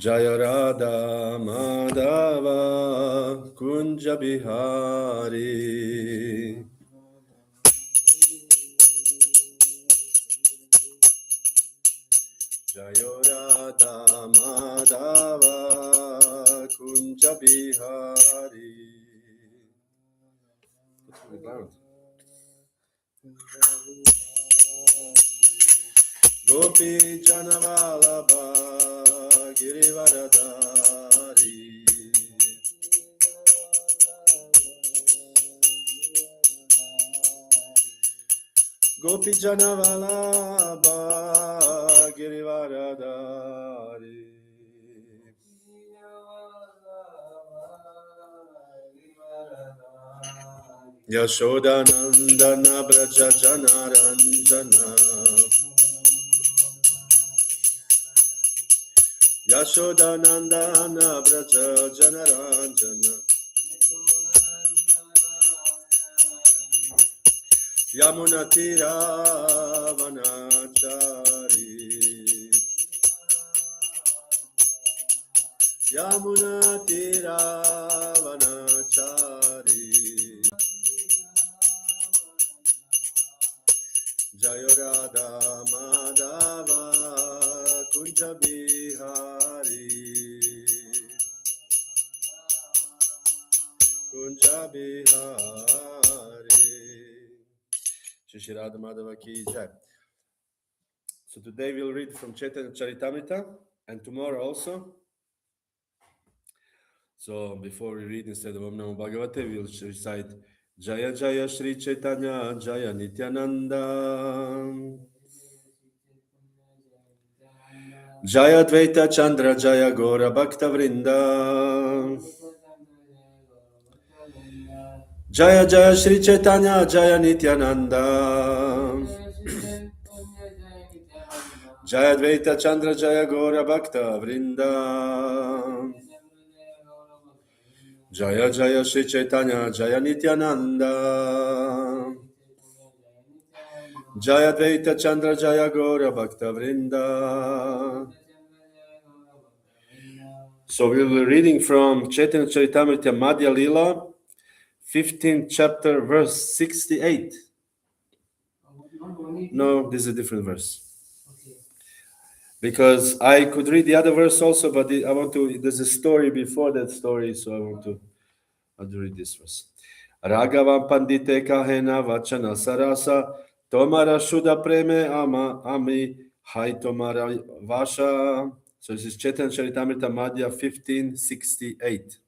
Jaya Radha Madhava Kunja Bihari. Jaya Radha Madhava Kunja Bihari. Gopi Janavalabha Girivaradari. Gopi Janavalabha Girivaradari. Yashodanandana Braja Janaranjana. Yashodanandana Braja Janaranjana. Yamunatira Vanachari. Yamunatira Vanachari. Jaya Radha Madhava Kunja Bihari. Kunja Bihari. Śrī Radha Madhava ki Jaya. So today we'll read from Caitanya-caritāmṛta and tomorrow also. So before we read, instead of Om Namo Bhagavate, we'll recite Jaya Jaya Śrī Caitanya Jaya Nityananda. Jaya Dvaita Chandra Jaya Gora Bhakta Vrinda. Jaya Jaya Śrī Caitanya Jaya Nityananda. Jaya Dvaita Chandra Jaya Gora Bhakta Vrinda. Jaya Jaya Śrī Caitanya Jaya Nityananda. Jaya Dvaita Chandra Jaya Gora Bhakta Vrinda. So we will be reading from Caitanya-caritāmṛta Madhya Lila, 15th chapter, verse 68. No, this is a different verse. Because I could read the other verse also, but I want to, there's a story before that story, so I want to read this verse. Raghavam pandite kahena vachana sarasa tomara shuddha preme ami hai tomara vasha. So this is Caitanya-caritāmṛta Madhya 1568.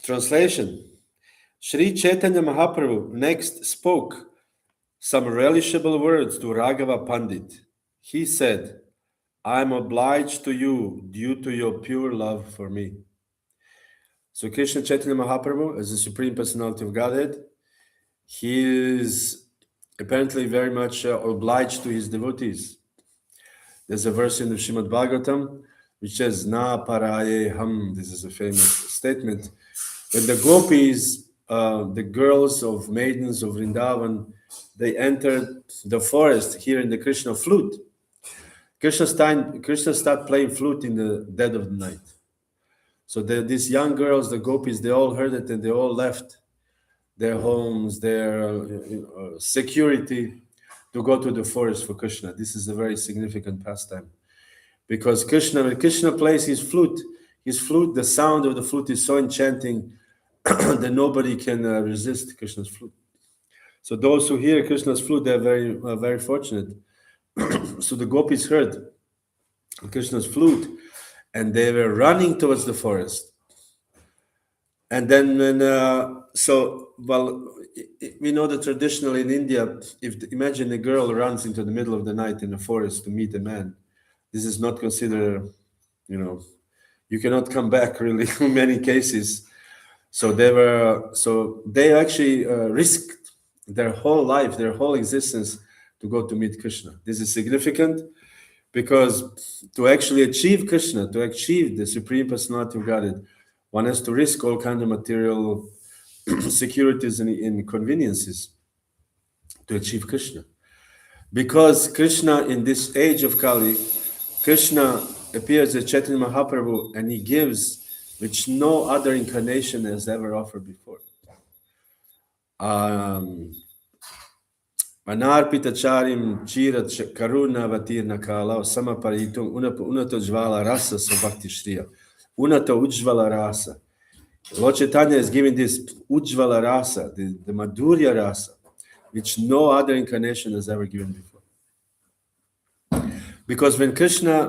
Translation. Śrī Caitanya Mahāprabhu next spoke some relishable words to Raghava Pandit. He said, I am obliged to you due to your pure love for me. So Krishna Chaitanya Mahāprabhu, as the Supreme Personality of Godhead, he is apparently very much obliged to his devotees. There's a verse in the Srimad Bhagavatam which says, Na paraye ham. This is a famous statement. When the gopis, the girls of maidens of Vrindavan, they entered the forest hearing the Krishna flute. Krishna started playing flute in the dead of the night. So these young girls, the gopis, they all heard it and they all left their homes, their security to go to the forest for Krishna. This is a very significant pastime. Because when Krishna plays his flute, the sound of the flute is so enchanting that nobody can resist Krishna's flute. So those who hear Krishna's flute, they're very, very fortunate. So the gopis heard Krishna's flute and they were running towards the forest. And then we know that traditionally in India, imagine a girl runs into the middle of the night in the forest to meet a man. This is not considered, you cannot come back really in many cases. So they actually risked their whole life, their whole existence to go to meet Krishna. This is significant because to actually achieve Krishna, to achieve the Supreme Personality of Godhead, one has to risk all kinds of material securities and inconveniences to achieve Krishna. Because Krishna in this age of Kali, Krishna appears as Chaitanya Mahaprabhu and he gives which no other incarnation has ever offered before. Anarpitacharim chirat karuna vatirna kala samaparitum unato jvala rasa sabhakti shriya. Unato ujvala rasa. Lord Chaitanya is giving this ujvala rasa, the madhurya rasa, which no other incarnation has ever given before. Because when Krishna,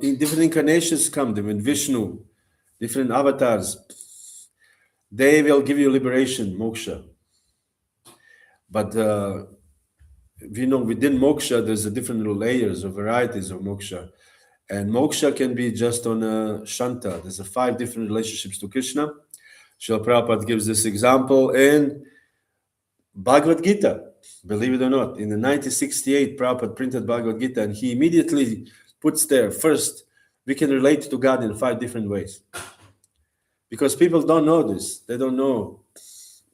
in different incarnations come, when Vishnu, different avatars, they will give you liberation, moksha. But we know within moksha, there's a different layers or varieties of moksha. And moksha can be just on a shanta. There's 5 different relationships to Krishna. Srila Prabhupada gives this example in Bhagavad Gita. Believe it or not, in the 1968, Prabhupada printed Bhagavad Gita, and he immediately puts there, first, we can relate to God in 5 different ways. Because people don't know this. They don't know,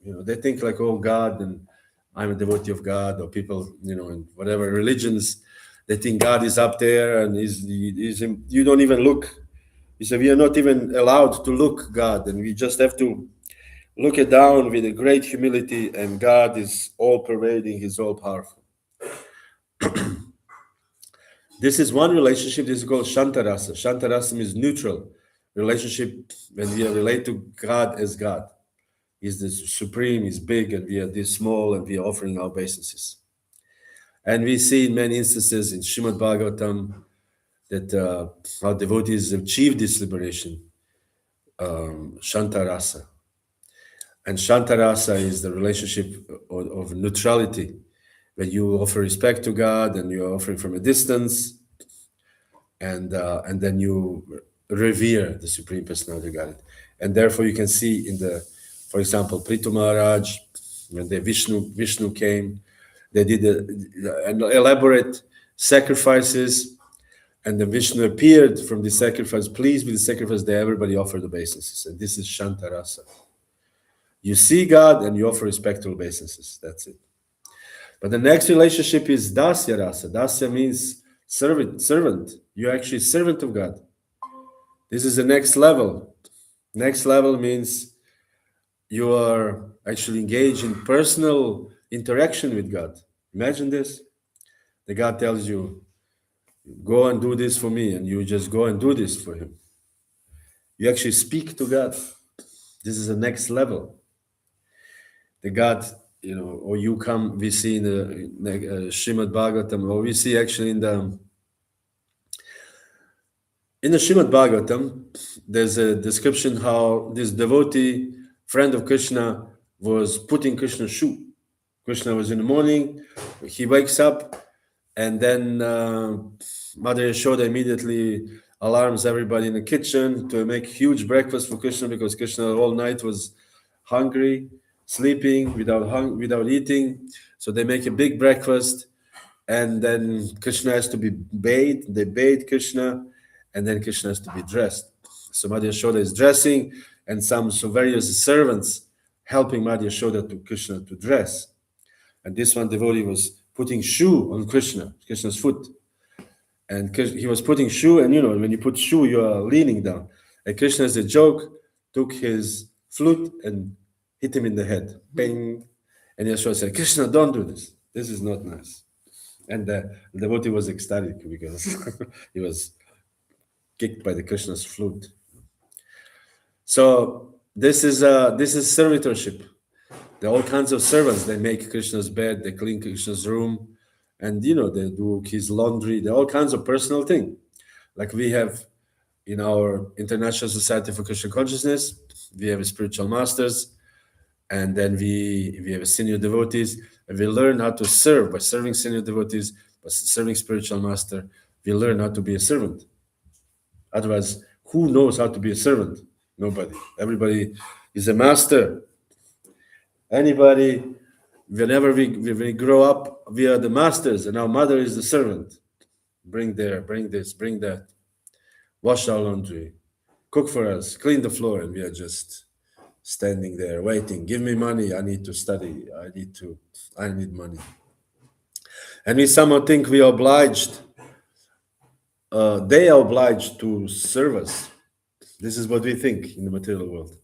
they think like, oh, God, and I'm a devotee of God, or people, in whatever religions, they think God is up there, and you don't even look. He said, we are not even allowed to look God, and we just have to look it down with a great humility, and God is all-pervading, He's all-powerful. This is one relationship. This is called Shantarasa. Shantarasa means neutral relationship when we relate to God as God. He's the supreme, He's big, and we are this small, and we are offering our obeisances. And we see in many instances in Srimad Bhagavatam that our devotees achieve this liberation, Shantarasa. And Shantarasa is the relationship of neutrality, when you offer respect to God and you're offering from a distance, and then you revere the Supreme Personality of Godhead. And therefore you can see for example, Prithu Maharaj, when the Vishnu came, they did elaborate sacrifices, and the Vishnu appeared from the sacrifice, pleased with the sacrifice, that everybody offered obeisances. And this is Shantarasa. You see God and you offer respectful obeisances. That's it. But the next relationship is Dasya Rasa. Dasya means servant. You're actually servant of God. This is the next level. Next level means you are actually engaged in personal interaction with God. Imagine this. The God tells you, go and do this for me, and you just go and do this for Him. You actually speak to God. This is the next level. The God, or you come, we see in the Srimad Bhagavatam, or we see actually in the Srimad Bhagavatam, there's a description how this devotee, friend of Krishna, was putting Krishna's shoe. Krishna was in the morning, he wakes up, and then Mother Yashoda immediately alarms everybody in the kitchen to make huge breakfast for Krishna, because Krishna all night was hungry, sleeping without eating. So they make a big breakfast, and then Krishna has to be bathed. They bathe Krishna, and then Krishna has to be dressed. So Madhya Yashoda is dressing, and various servants helping Madhya Yashoda to Krishna to dress. And this one devotee was putting shoe on Krishna's foot. And he was putting shoe, and when you put shoe, you are leaning down. And Krishna, as a joke, took his flute and hit him in the head. Bang! And Yashoda said, Krishna, don't do this. This is not nice. And the devotee was ecstatic because he was kicked by the Krishna's flute. So this is servitorship. There are all kinds of servants. They make Krishna's bed, they clean Krishna's room, and they do his laundry. There are all kinds of personal things. Like we have in our International Society for Krishna Consciousness, we have spiritual masters, and then we have senior devotees, and we learn how to serve by serving senior devotees, by serving spiritual master. We learn how to be a servant. Otherwise, who knows how to be a servant? Nobody. Everybody is a master. Anybody, whenever we grow up, we are the masters, and our mother is the servant. Bring there, bring this, bring that. Wash our laundry, cook for us, clean the floor, and we are just standing there waiting. Give me money, I need to study, I need money. And we somehow think we are obliged they are obliged to serve us. This is what we think in the material world.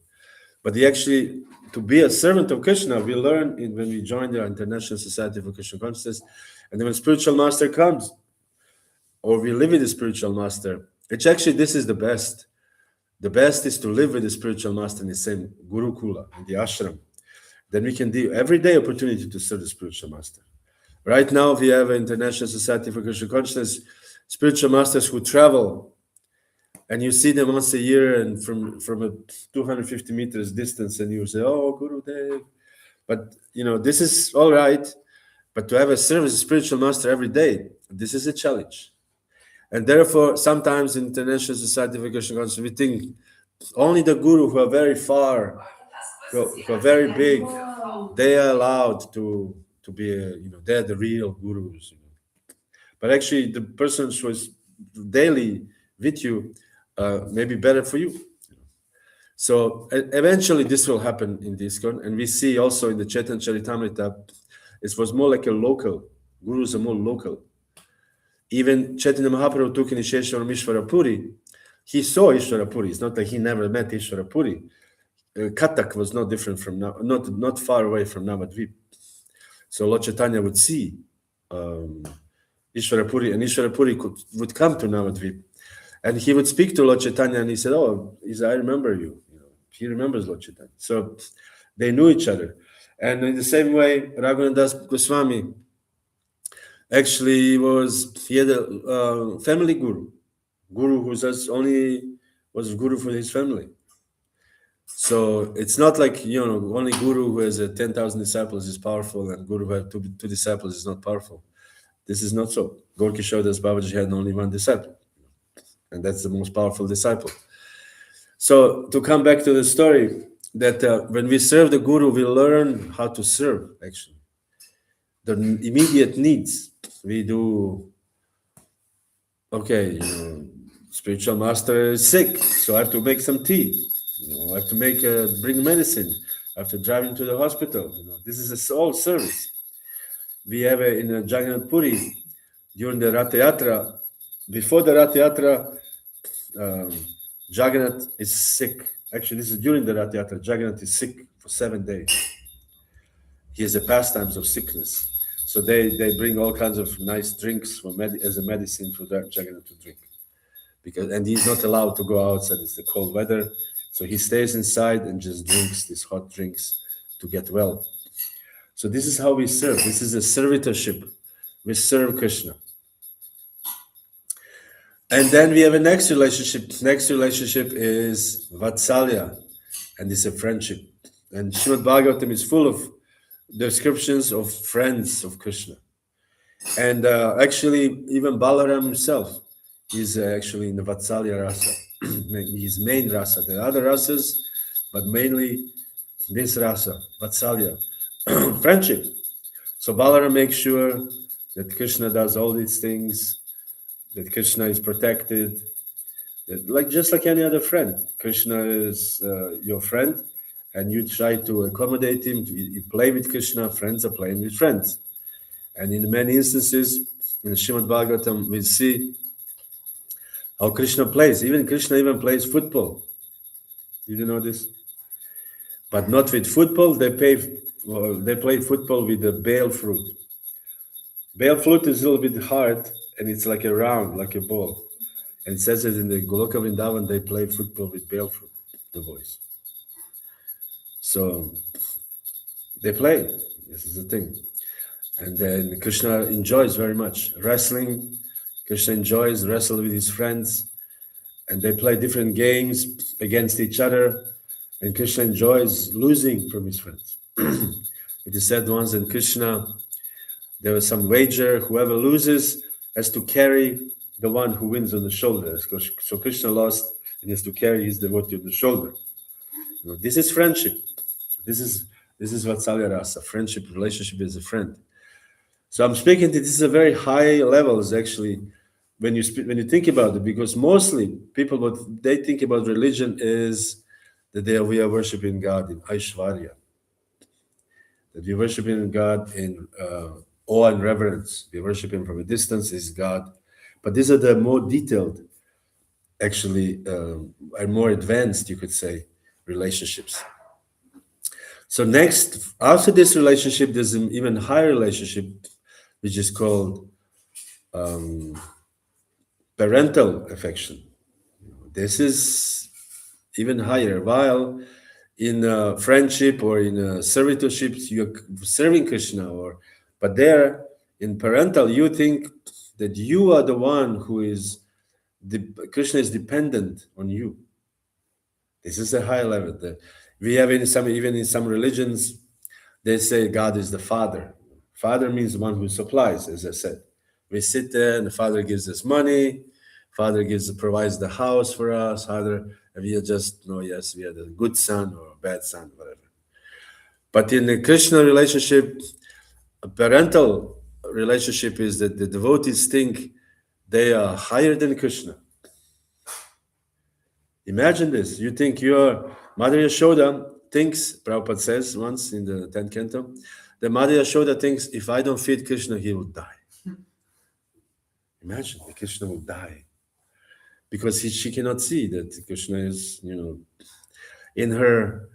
But actually, to be a servant of Krishna, we learn when we join the International Society for Krishna Consciousness, and then when spiritual master comes, or we live with the spiritual master, which actually this is the best. The best is to live with the spiritual master in the same Gurukula, in the ashram. Then we can do every day opportunity to serve the spiritual master. Right now, we have an International Society for Krishna Consciousness, spiritual masters who travel, and you see them once a year and from a 250 meters distance, and you say, oh, Gurudev. But, this is all right. But to have a service, a spiritual master every day, this is a challenge. And therefore, sometimes in International Society for Krishna Consciousness, we think only the Guru who are very far, who are very big, they are allowed to be, they're the real gurus. But actually, the person who is daily with you may be better for you. So eventually, this will happen in this ISKCON, and we see also in the Caitanya-caritāmṛta, it was more like a local. Gurus are more local. Even Caitanya Mahāprabhu took initiation from Ishvara Puri. He saw Ishvara Puri. It's not like he never met Ishvara Puri. Katak was not different from not far away from Navadvip. So Lord Chaitanya would see Ishvara Puri, and Ishvara Puri would come to Navadvip, and he would speak to Lord Chaitanya, and he said, "Oh, I remember you." He remembers Lord Chaitanya. So they knew each other, and in the same way, Raghunath Das Goswami actually he had a family guru who was guru for his family. So it's not like, only guru who has 10,000 disciples is powerful and guru who has two disciples is not powerful. This is not so. Gaur-Kishore Das Babaji had only one disciple, and that's the most powerful disciple. So to come back to the story, that when we serve the guru, we learn how to serve, actually. The immediate needs, we do, okay, spiritual master is sick, so I have to make some tea. I have to bring medicine. I have to drive him to the hospital. This is all service. We have in Jagannath Puri, during the Rath Yatra, before the Rath Yatra, Jagannath is sick. Actually, this is during the Rath Yatra. Jagannath is sick for 7 days. He has the pastimes of sickness. So they bring all kinds of nice drinks as a medicine for Jagannath to drink. And he's not allowed to go outside. It's the cold weather. So he stays inside and just drinks these hot drinks to get well. So this is how we serve. This is a servitorship. We serve Krishna. And then we have a next relationship. Next relationship is Vatsalya, and it's a friendship. And Srimad Bhagavatam is full of descriptions of friends of Krishna. And actually, even Balaram himself is actually in the Vatsalya rasa. His main rasa. There are other rasas, but mainly this rasa, Vatsalya, friendship. So Balaram makes sure that Krishna does all these things, that Krishna is protected, that just like any other friend. Krishna is your friend, and you try to accommodate him. You play with Krishna. Friends are playing with friends. And in many instances, in Srimad Bhagavatam, we see how Krishna plays. Krishna plays football. Did you know this? But not with football. They play football with the bale fruit. Bale fruit is a little bit hard, and it's like a round, like a ball. And it says that in the Goloka Vrindavan, they play football with bale fruit, the boys. So they play. This is the thing. And then Krishna enjoys very much wrestling. Krishna enjoys wrestle with his friends, and they play different games against each other. And Krishna enjoys losing from his friends. It is said once in Krishna, there was some wager. Whoever loses has to carry the one who wins on the shoulder. So Krishna lost, and he has to carry his devotee on the shoulder. This is friendship. This is Vatsalya Rasa, friendship, relationship as a friend. So I'm speaking to this is a very high levels actually when you think about it, because mostly people what they think about religion is that we are worshiping God in Aishwarya, that we are worshiping God in awe and reverence. We worship Him from a distance is God, But these are the more detailed, actually, and more advanced, you could say, relationships. So next, after this relationship, there's an even higher relationship, which is called parental affection. This is even higher. While in friendship or in servitorship, you're serving Krishna, but there in parental, you think that you are the one who is Krishna is dependent on you. This is a high level. We have even in some religions, they say God is the Father. Father means the one who supplies, as I said. We sit there and the Father gives us money. Father provides the house for us. Father, we are just, yes, we are the good son or bad son, whatever. But in the Krishna relationship, a parental relationship is that the devotees think they are higher than Krishna. Imagine this. You think your Mother Yashoda thinks, Prabhupada says once in the 10th canto, the Mother Yashoda thinks, if I don't feed Krishna, he will die. Imagine that Krishna will die. Because she cannot see that Krishna is, in her,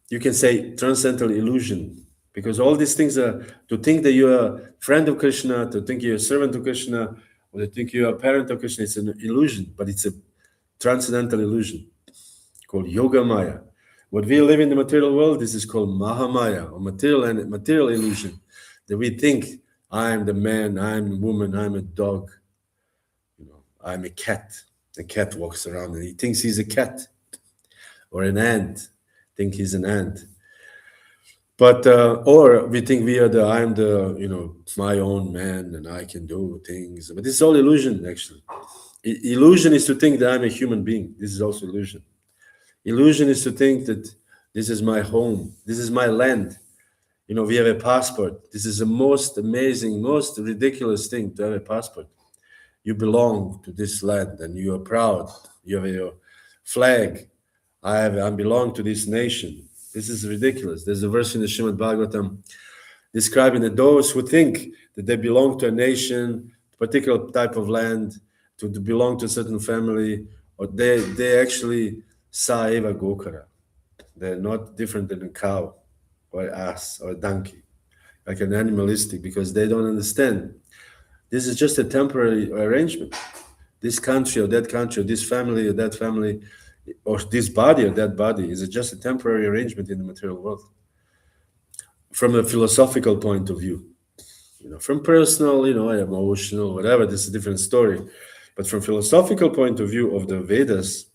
you can say, transcendental illusion. Because all these things are, to think that you're a friend of Krishna, to think you're a servant of Krishna, or to think you're a parent of Krishna, it's an illusion, but it's a transcendental illusion called Yoga Maya. What we live in the material world, this is called Mahamaya, or material illusion, that we think I'm the man, I'm the woman, I'm a dog, I'm a cat. The cat walks around and he thinks he's a cat, or an ant, think he's an ant. But or we think I'm the my own man and I can do things. But this is all illusion, actually. Illusion is to think that I'm a human being. This is also illusion. Illusion is to think that this is my home, this is my land. We have a passport. This is the most amazing, most ridiculous thing to have a passport. You belong to this land and you are proud. You have your flag. I belong to this nation. This is ridiculous. There's a verse in the Srimad Bhagavatam describing that those who think that they belong to a nation, a particular type of land, to belong to a certain family, or they actually saeva gokara. They're not different than a cow or an ass or a donkey, like an animalistic, because they don't understand. This is just a temporary arrangement. This country or that country, or this family or that family, or this body or that body is just a temporary arrangement in the material world. From a philosophical point of view, from personal, emotional, whatever, this is a different story. But from philosophical point of view of the Vedas,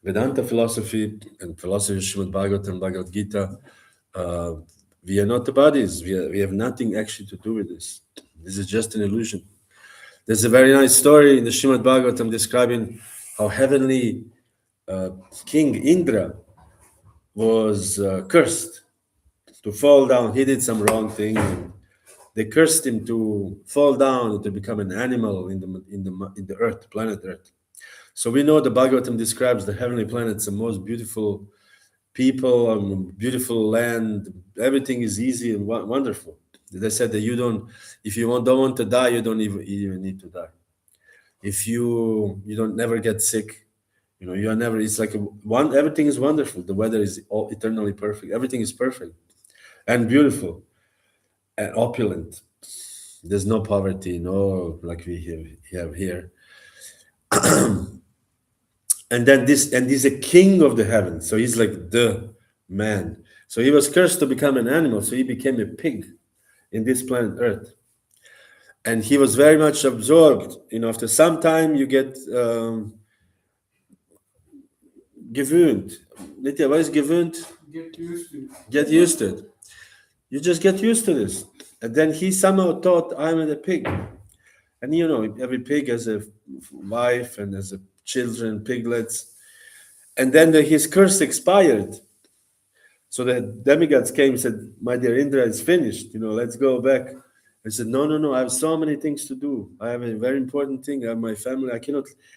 Vedanta philosophy and philosophy of Srimad Bhagavatam, Bhagavad Gita, we are not the bodies. We have nothing actually to do with this. This is just an illusion. There's a very nice story in the Srimad Bhagavatam describing how heavenly King Indra was cursed to fall down. He did some wrong thing. And they cursed him to fall down and to become an animal in the earth, planet Earth. So we know the Bhagavatam describes the heavenly planets, the most beautiful people, beautiful land. Everything is easy and wonderful. They said that if you don't want to die, you don't even need to die. If you don't never get sick, you are never. It's like everything is wonderful. The weather is all eternally perfect. Everything is perfect and beautiful and opulent. There's no poverty, no like we have here. And then he's a king of the heavens. So he's like the man. So he was cursed to become an animal. So he became a pig in this planet Earth. And he was very much absorbed. After some time you get gewöhnt. Nitya, what is gewöhnt? Get used to it. Get used to it. You just get used to this. And then he somehow thought, I'm a pig. And every pig has a wife and has children, piglets. And then his curse expired. So the demigods came and said, my dear Indra, it's finished. Let's go back. I said, no, I have so many things to do. I have a very important thing. I have my family.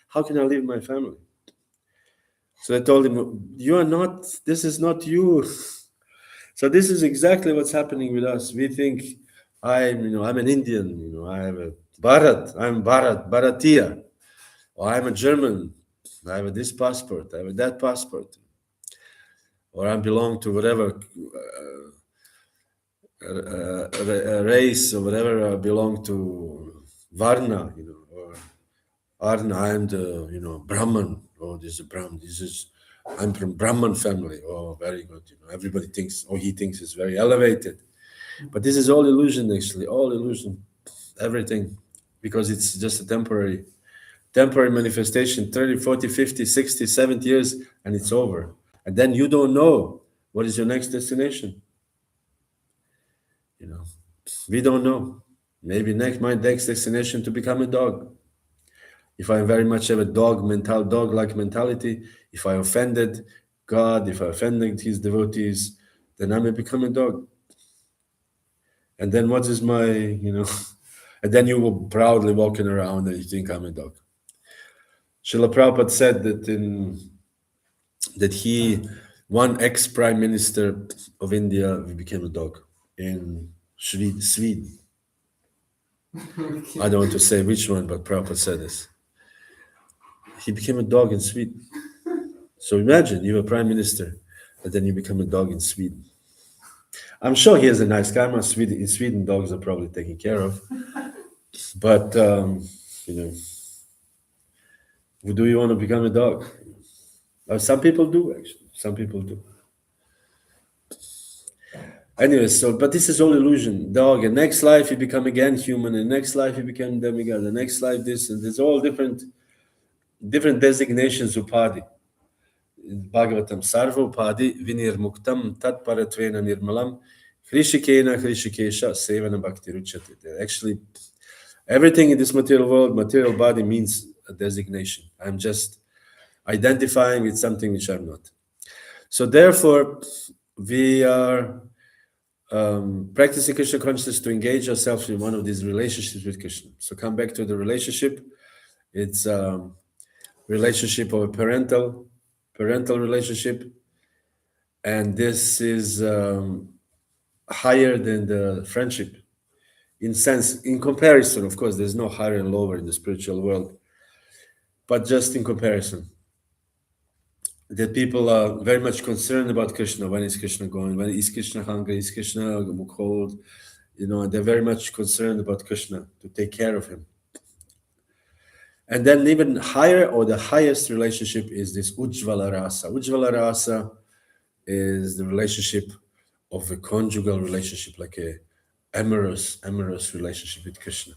How can I leave my family? So I told him, this is not you. So this is exactly what's happening with us. We think I'm an Indian, I have a I'm Bharatiya, or I'm a German, I have this passport, I have that passport, or I belong to whatever race or whatever, I belong to Varna, or Arna, I'm the, Brahman, oh, this is Brahman, I'm from Brahman family, oh, very good, everybody thinks, he thinks it's very elevated. But this is all illusion, actually, all illusion, everything, because it's just a temporary manifestation, 30, 40, 50, 60, 70 years, and it's over. And then you don't know what is your next destination. We don't know. Maybe my next destination to become a dog. If I very much have a dog-like mentality, if I offended God, if I offended his devotees, then I may become a dog. And then what is my, and then you will proudly walking around and you think I'm a dog. Srila Prabhupada said that one ex-prime minister of India became a dog in Sweden. I don't want to say which one, but Prabhupada said this. He became a dog in Sweden. So imagine you're a prime minister, and then you become a dog in Sweden. I'm sure he has a nice karma. In Sweden, dogs are probably taken care of. But, do you want to become a dog? Some people do, actually. Some people do. Anyway, but this is all illusion. Dog, and next life you become again human, and next life you become demigod, and next life this, and there's all different designations of pāri. In Bhagavatam, Sārvabhauma Vinirmuktam tat paratvena nirmalam Hrishikena sevana bhakti ruchyate. Actually, everything in this material world, material body, means a designation. I'm just identifying with something which I'm not. So therefore, we are practicing Krishna consciousness to engage ourselves in one of these relationships with Krishna. So come back to the relationship. It's relationship of a parental relationship, and this is higher than the friendship in comparison. Of course, there's no higher and lower in the spiritual world, but just in comparison, that people are very much concerned about Krishna. When is Krishna going? When is Krishna hungry? Is Krishna cold? They're very much concerned about Krishna, to take care of him. And then even higher, or the highest relationship, is this Ujjvala Rasa. Ujjvala Rasa is the relationship of a conjugal relationship, like a amorous relationship with Krishna.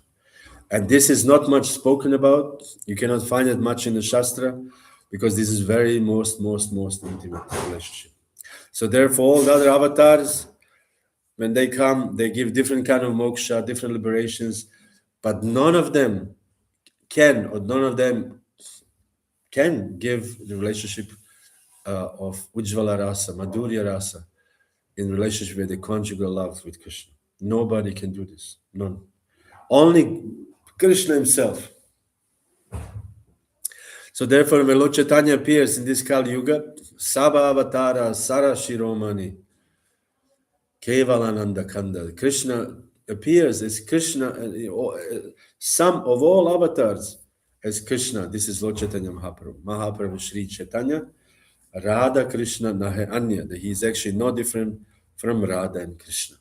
And this is not much spoken about. You cannot find it much in the Shastra, because this is very most intimate relationship. So therefore, all the other avatars, when they come, they give different kind of moksha, different liberations, but none of them can give the relationship of Ujjvala Rasa, Madhurya Rasa, in relationship with the conjugal love with Krishna. Nobody can do this. None. Only Krishna himself. So therefore, when Lord Chaitanya appears in this Kali Yuga, Sabha Avatara Sara Shiromani Kevalananda Kanda, Krishna appears as Krishna, some of all avatars as Krishna. This is Lord Chaitanya Mahāprabhu. Mahāprabhu Śrī Caitanya, Radha Krishna nahe anya. That he is actually no different from Radha and Krishna.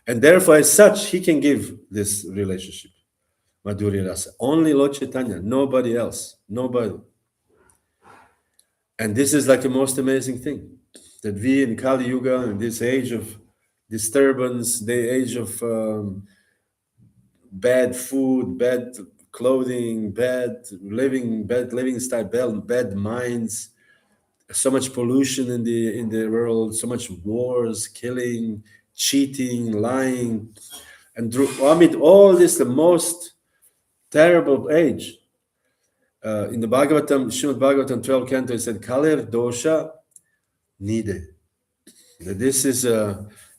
And therefore, as such, he can give this relationship, Madhurya Rasa. Only Lord Chaitanya, nobody else, nobody. And this is like a most amazing thing, that we in Kali Yuga, in this age of disturbance, the age of bad food, bad clothing, bad living style, bad minds, so much pollution in the world, so much wars, killing, cheating, lying, and amid all this, the most terrible age. In the Bhagavatam, Srimad Bhagavatam 12 canto, it said, Kalir dosha nide. This is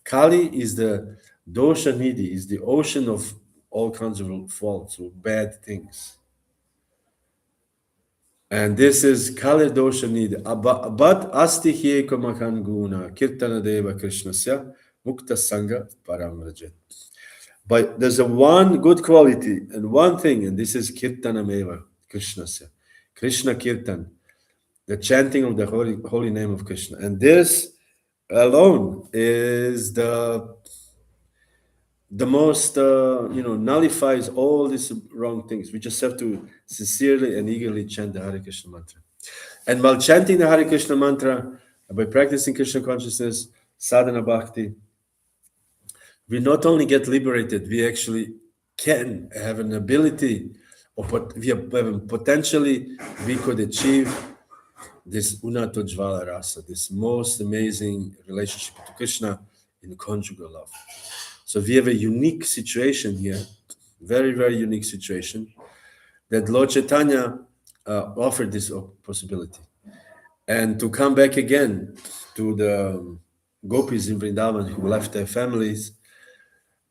Kali is the dosha nidhi, is the ocean of all kinds of faults, or bad things. And this is Kali dosha nidhi. But asti hyeko makan guna kirtana deva krishnasya mukta sangha param rajet. But there's a one good quality and one thing, and this is kirtanameva, Krishnasya. Krishna kirtan, the chanting of the holy name of Krishna. And this alone is the most, nullifies all these wrong things. We just have to sincerely and eagerly chant the Hare Krishna mantra. And while chanting the Hare Krishna mantra, by practicing Krishna consciousness, sadhana bhakti, we not only get liberated, we actually can have an ability, or potentially we could achieve this unato jvala rasa, this most amazing relationship to Krishna in conjugal love. So we have a unique situation here, very, very unique situation, that Lord Chaitanya offered this possibility. And to come back again to the gopis in Vrindavan who left their families,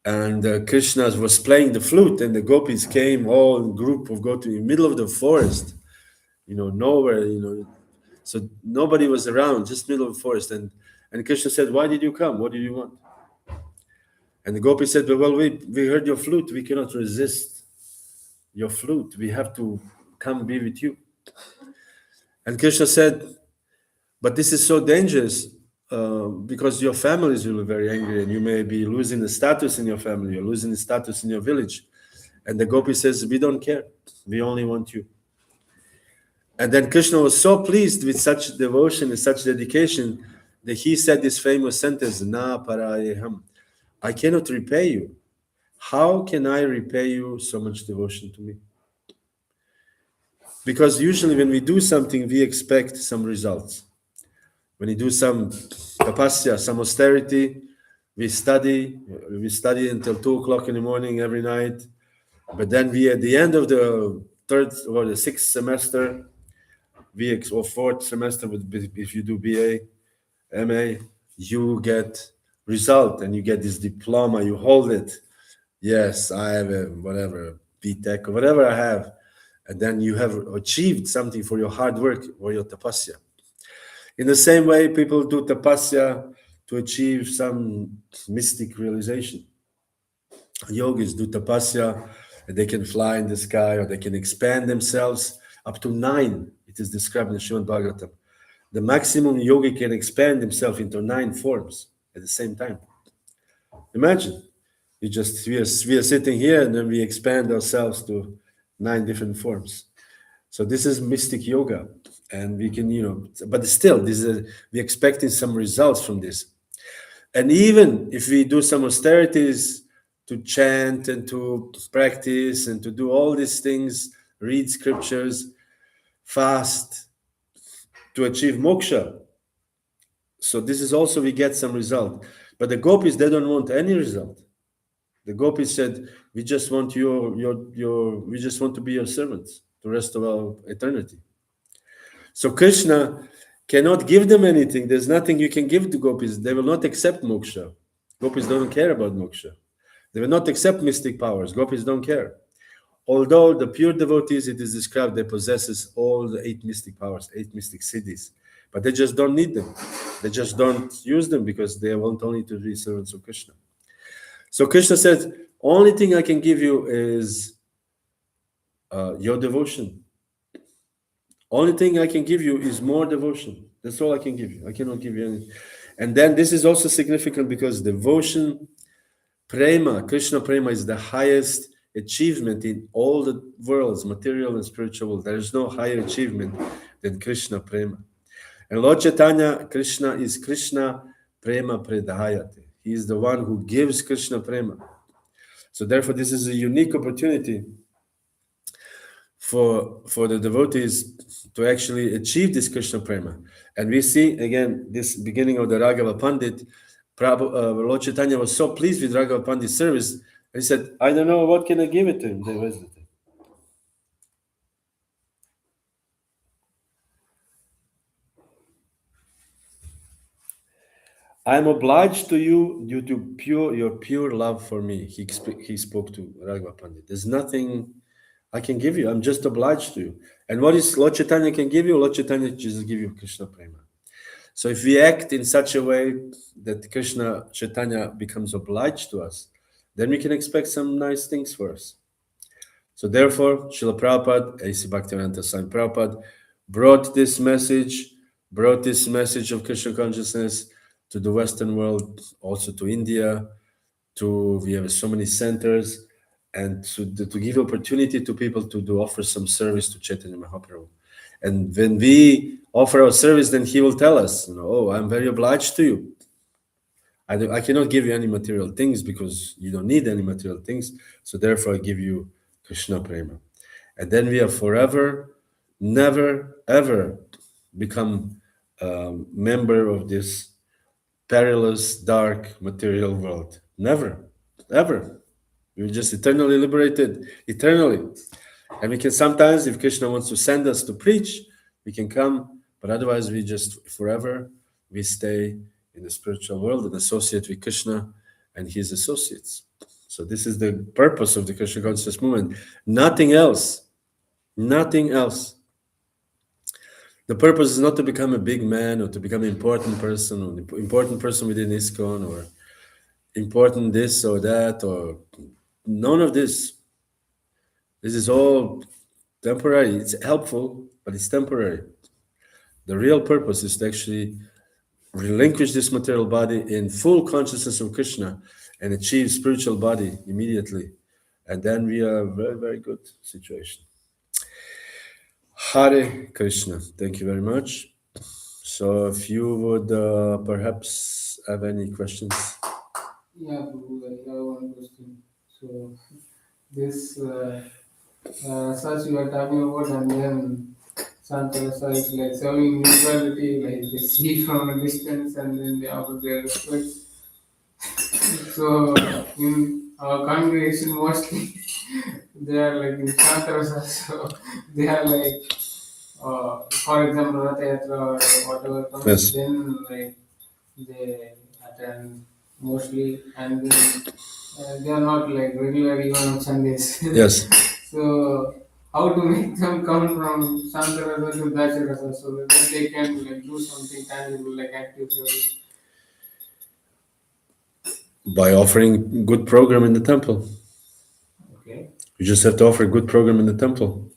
and Krishna was playing the flute, and the gopis came all in group of go to the middle of the forest, nowhere, so nobody was around, just middle of the forest. And Krishna said, "Why did you come? What do you want?" And the gopis said, "Well, we heard your flute. We cannot resist your flute. We have to come be with you." And Krishna said, "But this is so dangerous because your families will be very angry, and you may be losing the status in your family, or losing the status in your village." And the gopi says, "We don't care. We only want you." And then Krishna was so pleased with such devotion and such dedication that he said this famous sentence, "Na parayeham." I cannot repay you. How can I repay you so much devotion to me? Because usually when we do something, we expect some results. When you do some tapasya, some austerity, we study until 2 o'clock in the morning every night. But then we, at the end of the third or the sixth semester, or fourth semester, if you do BA, MA, you get result and you get this diploma, you hold it. Yes, I have a whatever, BTech or whatever I have. And then you have achieved something for your hard work or your tapasya. In the same way, people do tapasya to achieve some mystic realization. Yogis do tapasya, and they can fly in the sky, or they can expand themselves up to 9. It is described in the Srimad Bhagavatam. The maximum yogi can expand himself into 9 forms at the same time. Imagine, we are sitting here, and then we expand ourselves to 9 different forms. So this is mystic yoga, and we can, but still, we're expecting some results from this. And even if we do some austerities to chant and to practice and to do all these things, read scriptures, fast, to achieve moksha, so this is also, we get some result. But the gopis, they don't want any result. The gopis said, "We just want we just want to be your servants the rest of our eternity." So Krishna cannot give them anything. There's nothing you can give to gopis. They will not accept moksha. Gopis don't care about moksha. They will not accept mystic powers. Gopis don't care. Although the pure devotees, it is described, they possesses all the 8 mystic powers, 8 mystic siddhis. But they just don't need them. They just don't use them because they want only to be servants of Krishna. So Krishna said, only thing I can give you is your devotion. Only thing I can give you is more devotion. That's all I can give you. I cannot give you anything. And then this is also significant because devotion, prema, Krishna prema is the highest achievement in all the worlds, material and spiritual world. There is no higher achievement than Krishna prema. And Lord Chaitanya, Krishna is Krishna prema predhayate. He is the one who gives Krishna prema. So therefore, this is a unique opportunity for the devotees to actually achieve this Krishna prema. And we see, again, this beginning of the Raghava Pandit, Prabhu, Lord Chaitanya was so pleased with Raghava Pandit's service, he said, "I don't know, what can I give it to him?" They visited. "I am obliged to you due to your pure love for me." He spoke to Raghava Pandit. "There's nothing I can give you. I'm just obliged to you." And what is Lord Chaitanya can give you? Lord Chaitanya just give you Krishna prema. So if we act in such a way that Krishna Chaitanya becomes obliged to us, then we can expect some nice things for us. So therefore, Srila Prabhupada, A.C. Bhaktivedanta Swami Prabhupada, brought this message of Krishna consciousness to the Western world, also to India. We have so many centers, and to give opportunity to people to offer some service to Chaitanya Mahaprabhu. And when we offer our service, then he will tell us, oh, I'm very obliged to you. I cannot give you any material things because you don't need any material things. So therefore I give you Krishna Prema. And then we are forever, never, ever become a member of this perilous, dark, material world. Never, ever. We're just eternally liberated, eternally. And we can sometimes, if Krishna wants to send us to preach, we can come, but otherwise we just forever, we stay in the spiritual world and associate with Krishna and his associates. So this is the purpose of the Krishna consciousness movement. Nothing else. Nothing else. The purpose is not to become a big man or to become an important person within ISKCON or important this or that or none of this. This is all temporary. It's helpful, but it's temporary. The real purpose is to actually relinquish this material body in full consciousness of Krishna and achieve spiritual body immediately. And then we are a very, very good situation. Hare Krishna. Thank you very much. So if you would perhaps have any questions. Yeah, Prabhu, I have one question. So this such you are talking about, and then Santarasa is like showing neutrality, like they see from a distance and then they offer their respect. So in our congregation mostly they are like in Santarasa, so they are like for example Ratha Yatra or whatever comes, Yes. then like they attend mostly, and then they are not like regular even on Sundays. Yes. So how to make them come from Santarasa to Dacharasa so that they can like do something tangible like active service? By offering good program in the temple. Okay. You just have to offer a good program in the temple.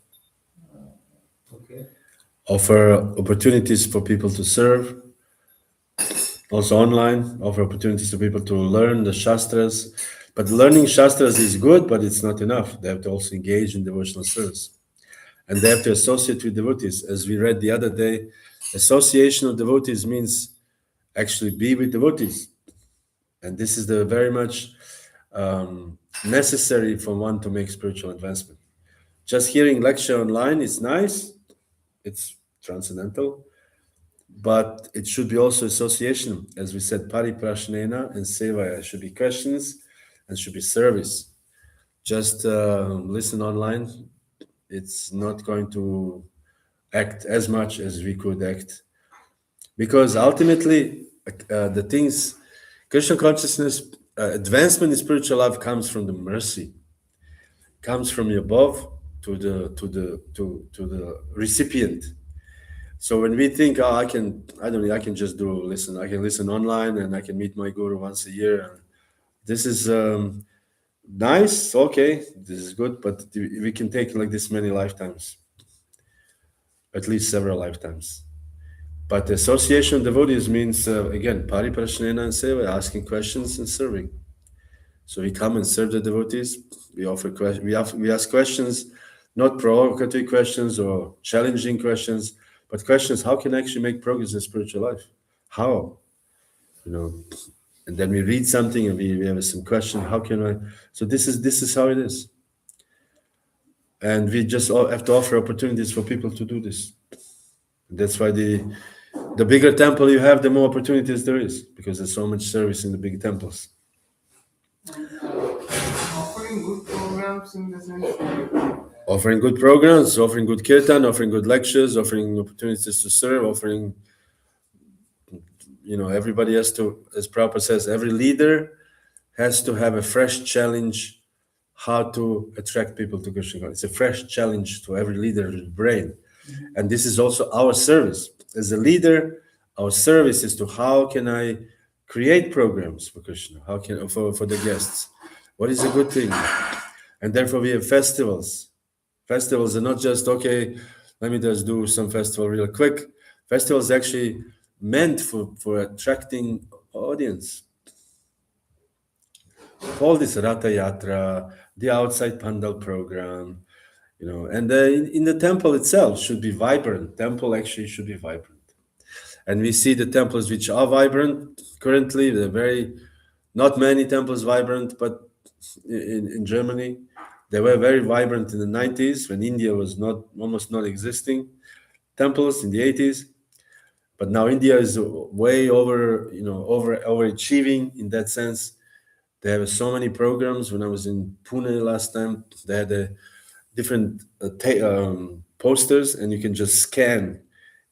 Okay. Offer opportunities for people to serve. Also online, offer opportunities for people to learn the Shastras. But learning Shastras is good, but it's not enough. They have to also engage in devotional service. And they have to associate with devotees. As we read the other day, association of devotees means actually be with devotees. And this is the very much necessary for one to make spiritual advancement. Just hearing lecture online is nice. It's transcendental. But it should be also association. As we said, pāri prashnena and sevaya should be questions and should be service. Just listen online. It's not going to act as much as we could act. Because ultimately, the things, Krishna consciousness, advancement in spiritual life comes from the mercy, comes from the above to the recipient. So when we think, I can just I can listen online and I can meet my guru once a year. This is nice, okay, this is good, but we can take like this many lifetimes, at least several lifetimes. But the association of devotees means, again, pāri prashnena and seva, asking questions and serving. So we come and serve the devotees. We offer questions. We ask questions, not provocative questions or challenging questions, but questions: how can I actually make progress in spiritual life? How? And then we read something and we have some question. How can I? So this is how it is. And we just have to offer opportunities for people to do this. That's why the bigger temple you have, the more opportunities there is, because there's so much service in the big temples. And offering good programs in the sense offering good programs, offering good kirtan, offering good lectures, offering opportunities to serve, offering, everybody has to, as Prabhupada says, every leader has to have a fresh challenge how to attract people to Krishna. It's a fresh challenge to every leader's brain. And this is also our service. As a leader, our service is to how can I create programs for Krishna, how can for the guests, What is a good thing? And therefore we have festivals. Festivals are not just, okay, let me just do some festival real quick. Festivals actually meant for attracting audience. All this Ratha Yatra, the outside Pandal program, and in the temple itself should be vibrant. Temple actually should be vibrant. And we see the temples which are vibrant currently. They're not many temples vibrant, but in Germany, they were very vibrant in the 90s when India was almost not existing. Temples in the 80s, but now India is way overachieving in that sense. They have so many programs. When I was in Pune last time, they had different posters, and you can just scan.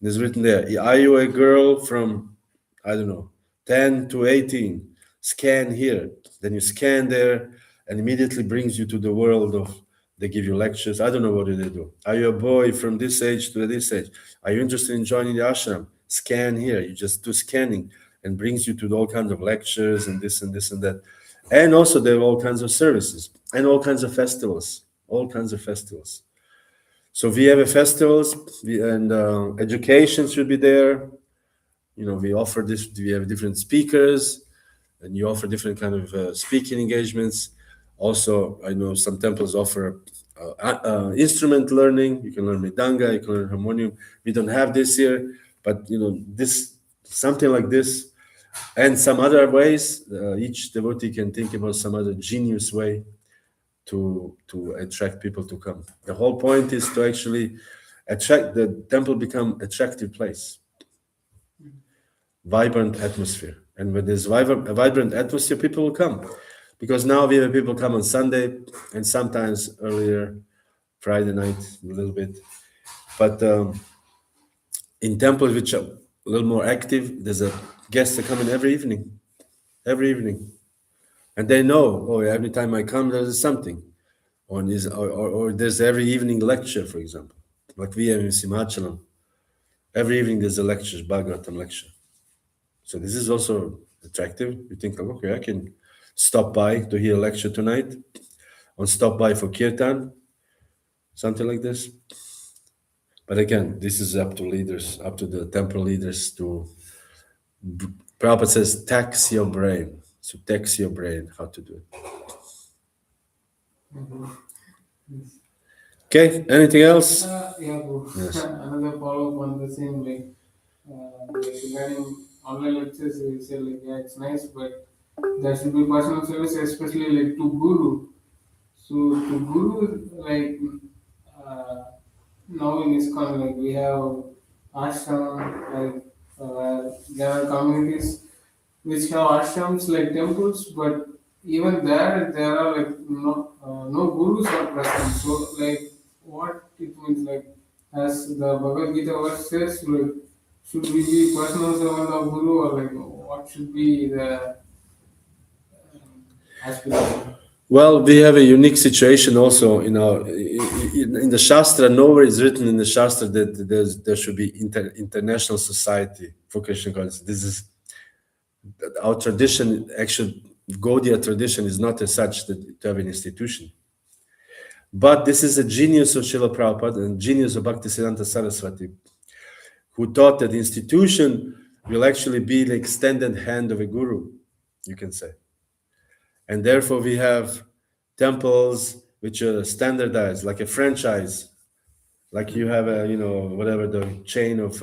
There's written there, are you a girl from, I don't know, 10 to 18? Scan here. Then you scan there, and immediately brings you to the world of, they give you lectures. I don't know what do they do. Are you a boy from this age to this age? Are you interested in joining the ashram? Scan here. You just do scanning and brings you to all kinds of lectures and this and this and that. And also they have all kinds of services and all kinds of festivals. So we have festivals, and education should be there. We offer this. We have different speakers, and you offer different kind of speaking engagements. Also, I know some temples offer instrument learning. You can learn mridanga, you can learn harmonium. We don't have this here, but this something like this, and some other ways. Each devotee can think about some other genius way to attract people to come. The whole point is to actually attract the temple, become attractive place, vibrant atmosphere. And when there's a vibrant atmosphere, people will come. Because now we have people come on Sunday and sometimes earlier Friday night a little bit. But in temples which are a little more active, there's a guest that come in every evening. And they know, every time I come, there's something. Or there's every evening lecture, for example. Like we have in Simachalam. Every evening there's a lecture, Bhagavatam lecture. So this is also attractive. You think, okay, I can stop by to hear a lecture tonight, or stop by for kirtan, something like this. But again, this is up to leaders, up to the temple leaders to, Prabhupada says, tax your brain. So tax your brain how to do it. Yes. Okay, anything else? Yeah, bro. Yes. Another follow-up on the same, regarding online lectures, you say it's nice, but there should be personal service, especially to Guru. So to Guru, now in ISKCON, we have ashram, there are communities which have ashrams like temples, but even there are no gurus are present. So what it means, as the Bhagavad Gita verse says, should we be personal servant of Guru, or what should be the aspiration? Well, we have a unique situation also in the Shastra. Nowhere is written in the Shastra that there should be international society for Krishna consciousness. This is our tradition. Actually, Gaudiya tradition is not as such that to have an institution. But this is a genius of Srila Prabhupada and genius of Bhaktisiddhanta Saraswati, who thought that the institution will actually be the extended hand of a guru, you can say. And therefore we have temples which are standardized, like a franchise, like you have whatever the chain of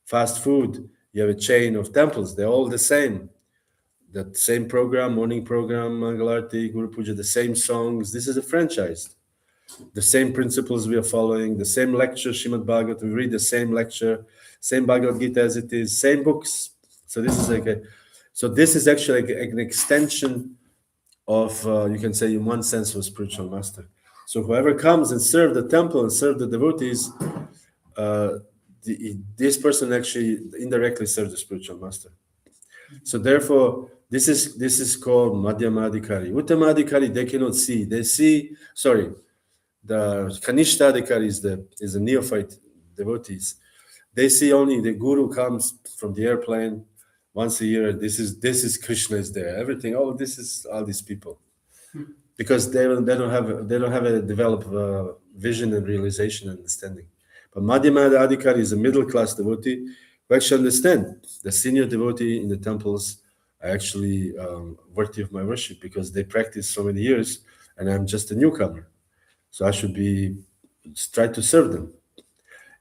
fast food, you have a chain of temples, they're all the same. The same program, morning program, Mangalarti, Guru Puja, the same songs. This is a franchise. The same principles we are following, the same lecture, Srimad Bhagavatam, we read the same lecture, same Bhagavad Gita as it is, same books. So this is actually an extension of, you can say in one sense, of spiritual master. So whoever comes and serve the temple and serve the devotees, this person actually indirectly serves the spiritual master. So therefore, this is called Madhyamadikari. Uttamadikari, they cannot see. They see, the Kanishtadikari is the neophyte devotees. They see only the guru comes from the airplane once a year. This is Krishna is there. Everything. This is all these people. because they don't have a developed vision and realization and understanding. But Madhyama Adhikari is a middle class devotee who actually understand the senior devotee in the temples are actually worthy of my worship because they practice so many years and I'm just a newcomer. So I should try to serve them.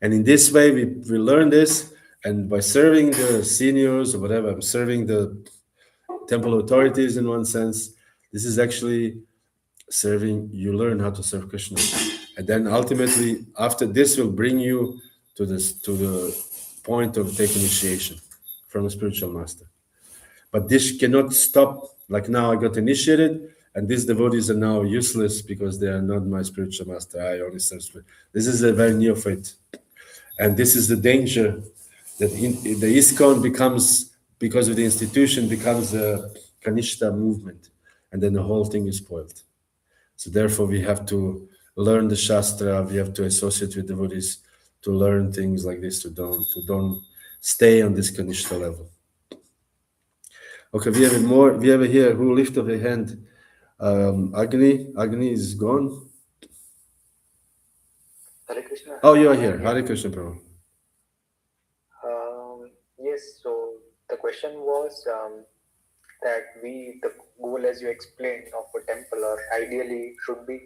And in this way, we learn this, and by serving the seniors or whatever, I'm serving the temple authorities in one sense. This is actually serving, you learn how to serve Krishna. And then ultimately, after this will bring you to the point of taking initiation from a spiritual master. But this cannot stop, like now I got initiated, and these devotees are now useless because they are not my spiritual master. I only serve spirit. This is a very neophyte. And this is the danger that the ISKCON becomes, because of the institution, becomes a Kanishta movement. And then the whole thing is spoiled. So therefore we have to learn the Shastra, we have to associate with devotees to learn things like this, to don't stay on this Kanishta level. Okay, we have here who lift up a hand. Agni is gone. Hare Krishna. Oh, you are here. Hare Krishna, Prabhu. Yes, so the question was that the goal, as you explained, of a temple or ideally should be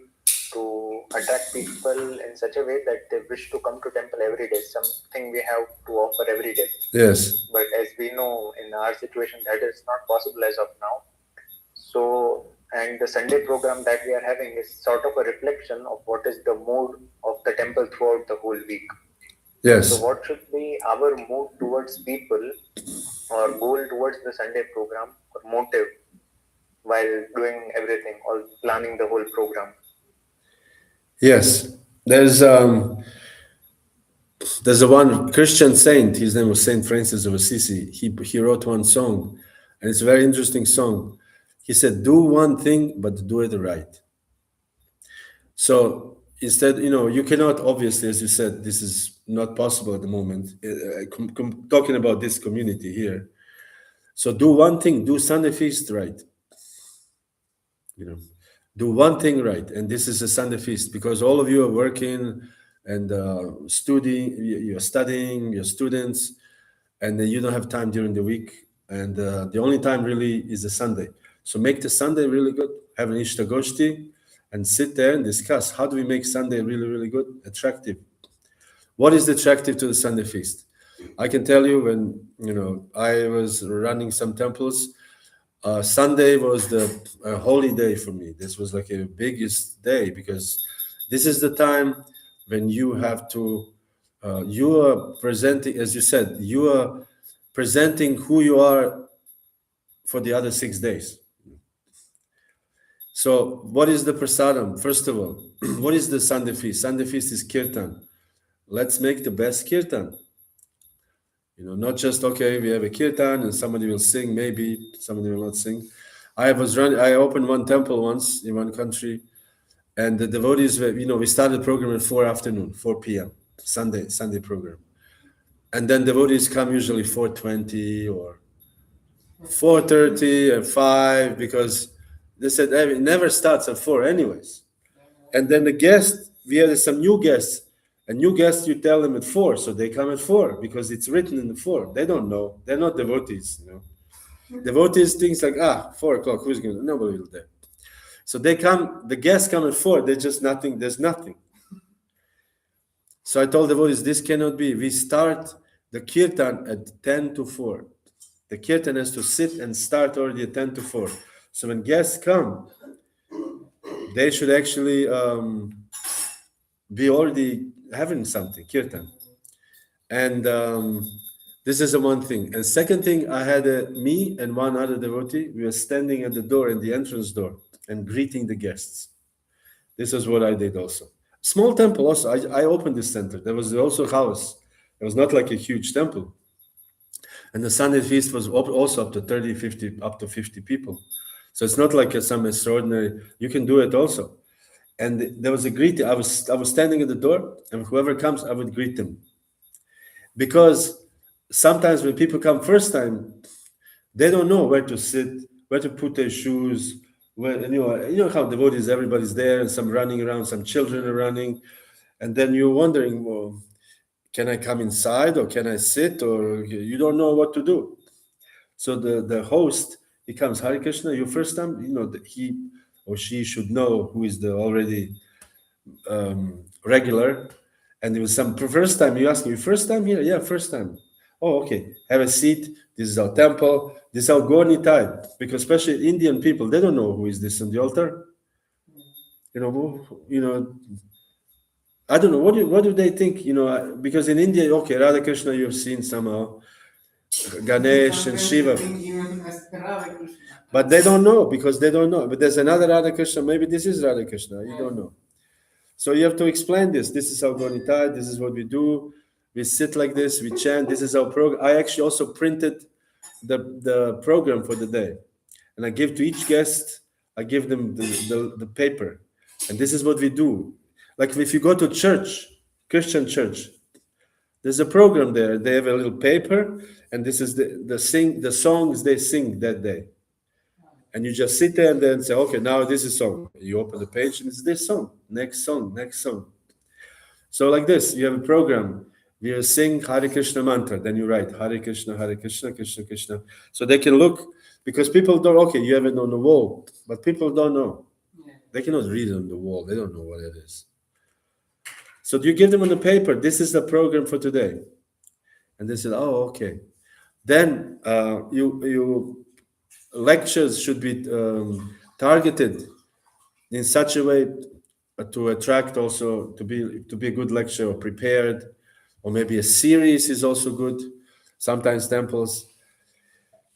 to attract people in such a way that they wish to come to temple every day, something we have to offer every day. Yes. But as we know, in our situation, that is not possible as of now. So, and the Sunday program that we are having is sort of a reflection of what is the mood of the temple throughout the whole week. Yes. So what should be our mood towards people or goal towards the Sunday program or motive while doing everything or planning the whole program? Yes. There's a one Christian saint, his name was Saint Francis of Assisi. He wrote one song, and it's a very interesting song. He said, do one thing, but do it right. So instead, you cannot, obviously, as you said, this is not possible at the moment. Talking about this community here. So do one thing, do Sunday feast right. Do one thing right. And this is a Sunday feast because all of you are working and studying, you're studying, you're students, and then you don't have time during the week. And the only time really is the Sunday. So make the Sunday really good. Have an Ishtagoshti and sit there and discuss how do we make Sunday really, really good, attractive. What is attractive to the Sunday feast? I can tell you when, I was running some temples, Sunday was the holy day for me. This was like a biggest day because this is the time when you have to, you are presenting, as you said, you are presenting who you are for the other 6 days. So what is the prasadam? First of all, what is the Sunday feast? Sunday feast is kirtan. Let's make the best kirtan. Not just, okay, we have a kirtan and somebody will sing, maybe somebody will not sing. I opened one temple once in one country, and the devotees were, we started the program at 4 p.m., Sunday program. And then devotees come usually 4:20 or 4:30 and 5 because they said, hey, it never starts at 4 anyways. And then the guest, we had some new guests. A new guest, you tell them at 4, so they come at 4 because it's written in the 4. They don't know. They're not devotees, Devotees, things like, 4 o'clock, who's going to, nobody will there. So they come, the guests come at 4, there's nothing. So I told devotees, this cannot be. We start the kirtan at 10 to 4. The kirtan has to sit and start already at 10 to 4. So when guests come, they should actually be already having something, kirtan. And this is the one thing. And second thing, I had me and one other devotee, we were standing at the door, in the entrance door, and greeting the guests. This is what I did also. Small temple also. I opened this center. There was also a house. It was not like a huge temple. And the Sunday feast was also up to 30, 50, up to 50 people. So it's not like some extraordinary, you can do it also. And there was a greeting. I was standing at the door, and whoever comes, I would greet them. Because sometimes when people come first time, they don't know where to sit, where to put their shoes, Well, you know how devotees, everybody's there, and some running around, some children are running, and then you're wondering, well, can I come inside or can I sit, or you don't know what to do. So the host, he comes, Hare Krishna, your first time, he or she should know who is the already regular. And it was some first time, you ask me, first time here? Yeah, first time. Oh, okay, have a seat. This is our temple. This is our ghare, because especially Indian people, they don't know who is this on the altar. I don't know, what do they think, because in India, okay, Radha Krishna, you've seen somehow, Ganesh and Shiva. But they don't know, because they don't know. But there's another Radha Krishna, maybe this is Radha Krishna, you don't know. So you have to explain this. This is our ghare, this is what we do. We sit like this, we chant, this is our program. I actually also printed the program for the day. And I give to each guest, I give them the paper. And this is what we do. Like if you go to church, Christian church, there's a program there. They have a little paper, and this is the songs they sing that day. And you just sit there and then say, okay, now this is song. You open the page and it's this song, next song, next song. So like this, you have a program. You sing Hare Krishna mantra, then you write Hare Krishna, Krishna Krishna. So they can look, because people don't, okay, you have it on the wall, but people don't know. They cannot read it on the wall. They don't know what it is. So you give them on the paper, this is the program for today. And they said, oh, okay. Then you lectures should be targeted in such a way to attract also, to be a good lecture or prepared, or maybe a series is also good. Sometimes temples,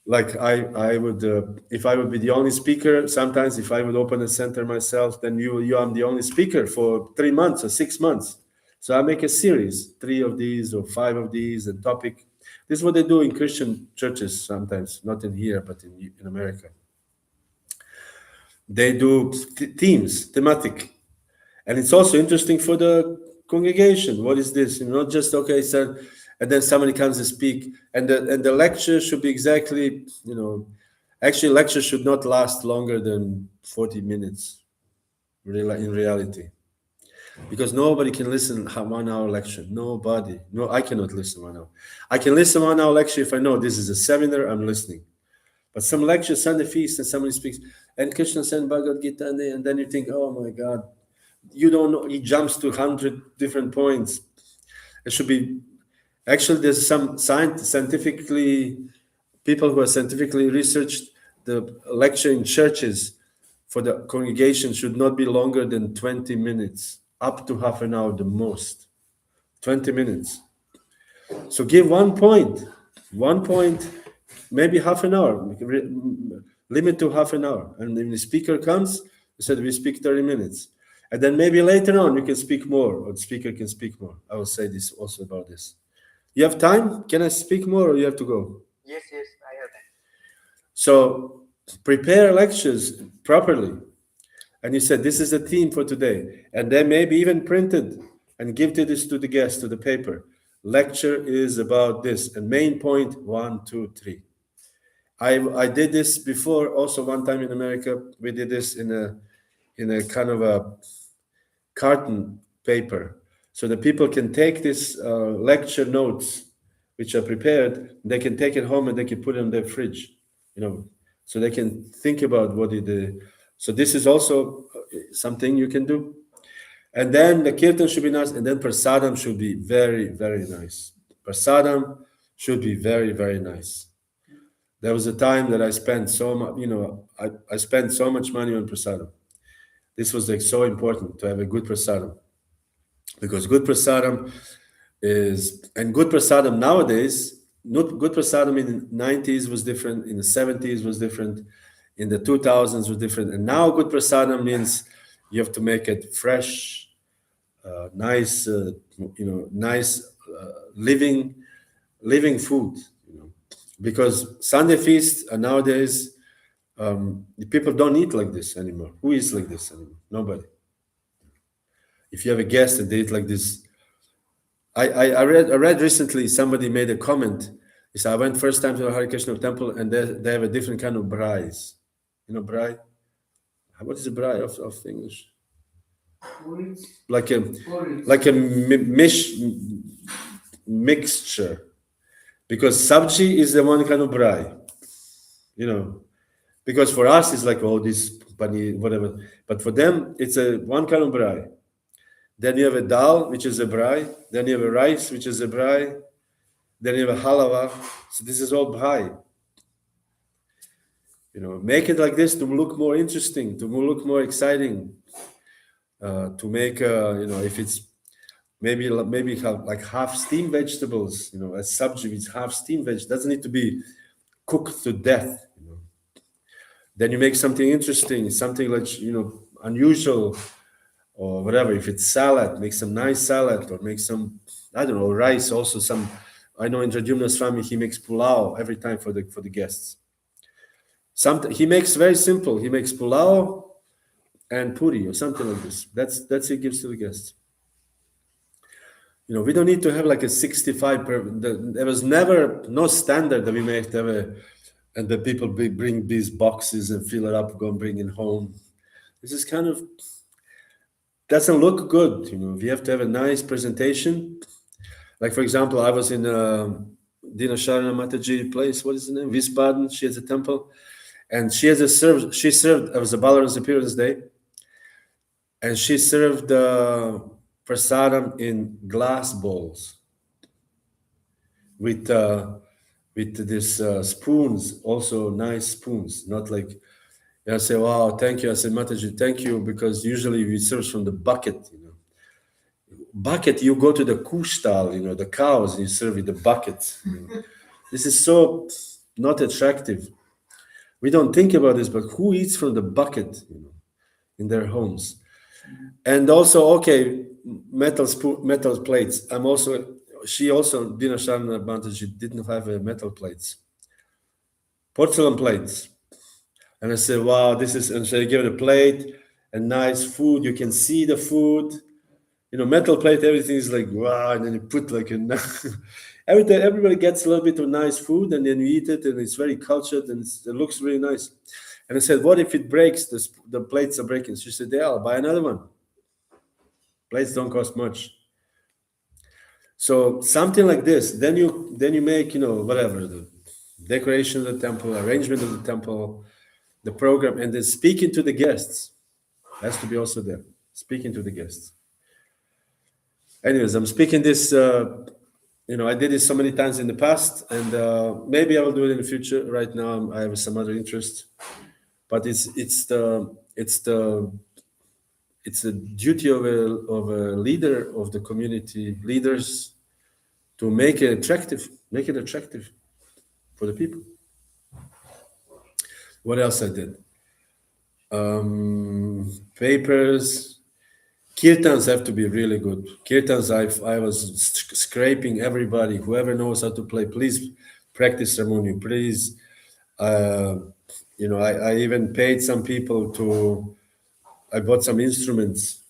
like I would, if I would be the only speaker, sometimes if I would open a center myself, then I'm the only speaker for 3 months or 6 months. So I make a series, 3 of these or 5 of these, and topic. This is what they do in Christian churches sometimes, not in here, but in America. They do themes, thematic. And it's also interesting for the congregation. What is this? Not just, okay, sir, and then somebody comes to speak. And the lecture should be exactly, actually lecture should not last longer than 40 minutes, in reality. Because nobody can listen 1 hour lecture. Nobody. No, I cannot listen 1 hour. I can listen 1 hour lecture if I know this is a seminar, I'm listening. But some lectures, Sunday feast, and somebody speaks, and Krishna sent Bhagavad Gita, and then you think, oh my God, you don't know, he jumps to 100 different points. It should be, actually there's some scientifically, people who are scientifically researched, the lecture in churches for the congregation should not be longer than 20 minutes. Up to half an hour, the most. 20 minutes. So give 1 point, maybe half an hour. Limit to half an hour. And when the speaker comes, we said we speak 30 minutes. And then maybe later on you can speak more, or the speaker can speak more. I will say this also about this. You have time? Can I speak more, or you have to go? Yes, I have time. So prepare lectures properly. And you said, this is the theme for today. And then maybe even printed and give this to the guest, to the paper. Lecture is about this. And main point, 1, 2, 3. I did this before also one time in America. We did this in a kind of a carton paper. So the people can take this lecture notes, which are prepared. They can take it home and they can put it in their fridge, so they can think about what it is. So this is also something you can do. And then the kirtan should be nice. And then prasadam should be very, very nice. Prasadam should be very, very nice. There was a time that I spent so much, I spent so much money on prasadam. This was so important to have a good prasadam. Because good prasadam and good prasadam nowadays, not good prasadam in the 90s was different, in the 70s was different, in the 2000s was different. And now good prasadam means you have to make it fresh, nice, living food. Because Sunday feast nowadays, the people don't eat like this anymore. Who eats like this anymore? Nobody. If you have a guest and they eat like this, I read recently, somebody made a comment. He said, I went first time to the Hare Krishna temple and they have a different kind of bhari. Bhari? what is the bhari of English? Porridge. Like a Porridge. mixture, because sabji is the one kind of bhari, because for us it's like this paneer, whatever, but for them it's a one kind of bhari. Then you have a dal, which is a bhari. Then you have a rice, which is a bhari. Then you have a halava. So this is all bhari. Make it like this to look more interesting, to look more exciting, to make if it's maybe have like half steamed vegetables, a sabji with half steamed veg, doesn't need to be cooked to death. Then you make something interesting, something like unusual, or whatever. If it's salad, make some nice salad, or make some, I don't know, rice. Also some, I know in Rajumna Swami he makes pulao every time for the guests. He makes very simple. He makes pulao and puri or something like this. That's he gives to the guests. We don't need to have like a 65 there was never no standard that we may have to have and the people bring these boxes and fill it up, go and bring it home. This is kind of doesn't look good. We have to have a nice presentation. Like, for example, I was in Dinasharana Mataji place. What is the name? Wiesbaden. She has a temple. And she served, it was a Balaram's appearance day. And she served prasadam in glass bowls with these spoons, also nice spoons, not like, I say, wow, thank you. I said, Mataji, thank you, because usually we serve from the bucket, Bucket, you go to the kuh-stall, the cows, and you serve with the bucket. This is so not attractive. We don't think about this, but who eats from the bucket, in their homes? And also, okay, metal plates. She also, Dinasharana Mataji, didn't have metal plates. Porcelain plates. And I said, wow, this is, and so I give it a plate and nice food. You can see the food. Metal plate, everything is like, wow, and then you put like everybody gets a little bit of nice food, and then you eat it, and it's very cultured, and it looks really nice. And I said, what if it breaks? The plates are breaking. She said, yeah, I'll buy another one. Plates don't cost much. So something like this, then you make, whatever, the decoration of the temple, arrangement of the temple, the program, and then speaking to the guests. Has to be also there, speaking to the guests. Anyways, I'm speaking this, I did this so many times in the past, and maybe I will do it in the future. Right now, I have some other interest, but it's the duty of a leader of the community, leaders, to make it attractive for the people. What else I did? Papers. Kirtans have to be really good. Kirtans, I was scraping everybody. Whoever knows how to play, please practice harmonium. Please, I even paid some people I bought some instruments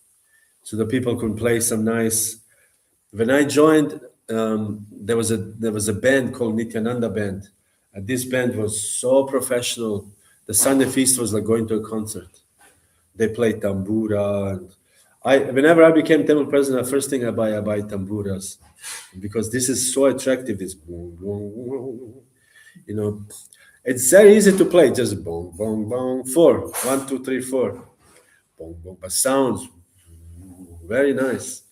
so the people could play some nice. When I joined, there was a band called Nityananda Band. And this band was so professional. The Sunday feast was like going to a concert. They played tambura, and whenever I became temple president, the first thing I buy tamburas, because this is so attractive. This boom, boom, boom, it's very easy to play. Just boom, boom, boom, 4, 1, 2, 3, 4, boom, boom, but sounds very nice.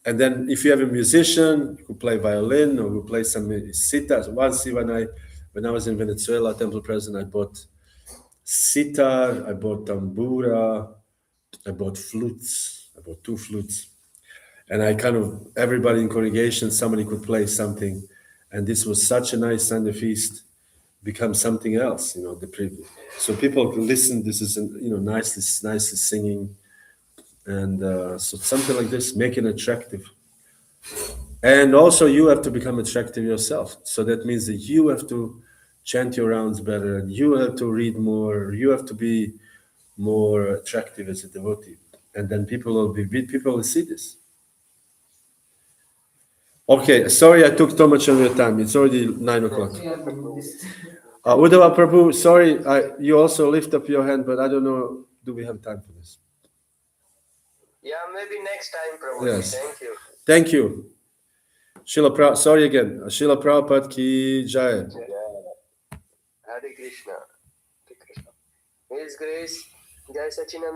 And then if you have a musician who play violin or who play some sitar. Once when I was in Venezuela, temple president, I bought sitar, I bought tambura, I bought flutes. I bought 2 flutes. And everybody in congregation, somebody could play something. And this was such a nice Sunday feast, become something else, the preview. So people could listen, this is, nicely singing. And so something like this, make it attractive. And also you have to become attractive yourself. So that means that you have to chant your rounds better, and you have to read more, you have to be more attractive as a devotee, and then people will see this. Okay, sorry I took too much of your time. It's already 9 o'clock. Uddhava Prabhu, sorry, you also lift up your hand, but I don't know. do we have time for this? Yeah, maybe next time, Prabhu. Yes. Thank you. Thank you. Sorry again. Srila Prabhupada ki Jaya. Hare Krishna. Hare Krishna. His Grace, Jai Sacinandana.